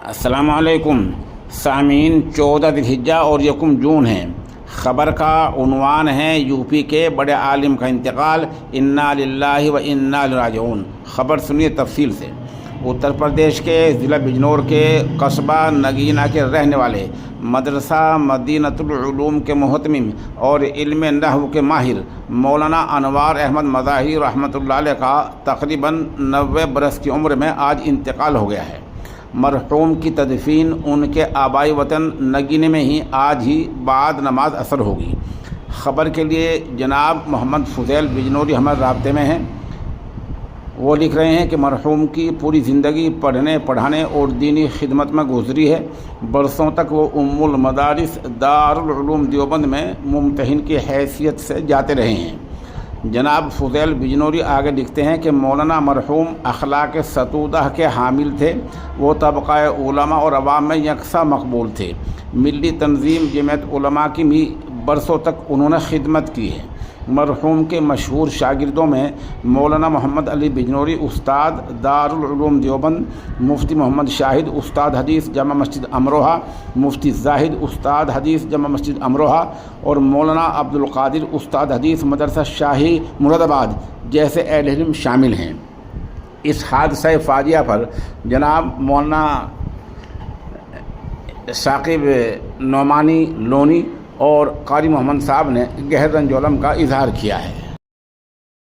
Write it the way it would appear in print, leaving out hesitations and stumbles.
السلام علیکم سامعین، 14 ذی الحجہ اور 1 جون ہے۔ خبر کا عنوان ہے یو پی کے بڑے عالم کا انتقال، انا للہ و انا الیہ راجعون۔ خبر سنیے تفصیل سے۔ اتر پردیش کے ضلع بجنور کے قصبہ نگینہ کے رہنے والے مدرسہ مدینۃ العلوم کے محتمم اور علم نحو کے ماہر مولانا انوار احمد مظاہری رحمۃ اللہ علیہ کا تقریباً 90 برس کی عمر میں آج انتقال ہو گیا ہے۔ مرحوم کی تدفین ان کے آبائی وطن نگینے میں ہی آج ہی بعد نماز عصر ہوگی۔ خبر کے لیے جناب محمد فضیل بجنوری ہمارے رابطے میں ہیں۔ وہ لکھ رہے ہیں کہ مرحوم کی پوری زندگی پڑھنے پڑھانے اور دینی خدمت میں گزری ہے۔ برسوں تک وہ ام المدارس دارالعلوم دیوبند میں ممتحن کی حیثیت سے جاتے رہے ہیں۔ جناب فضیل بجنوری آگے لکھتے ہیں کہ مولانا مرحوم اخلاق ستودہ کے حامل تھے۔ وہ طبقہ علماء اور عوام میں یکساں مقبول تھے۔ ملی تنظیم جمعیت علماء کی بھی برسوں تک انہوں نے خدمت کی ہے۔ مرحوم کے مشہور شاگردوں میں مولانا محمد علی بجنوری استاد دارالعلوم دیوبند، مفتی محمد شاہد استاد حدیث جامع مسجد امروہہ، مفتی زاہد استاد حدیث جامع مسجد امروہہ اور مولانا عبدالقادر استاد حدیث مدرسہ شاہی مراد آباد جیسے اہل علم شامل ہیں۔ اس حادثہ فاجعہ پر جناب مولانا ثاقب نعمانی لونی اور قاری محمد صاحب نے گہرا رنج و الم کا اظہار کیا ہے۔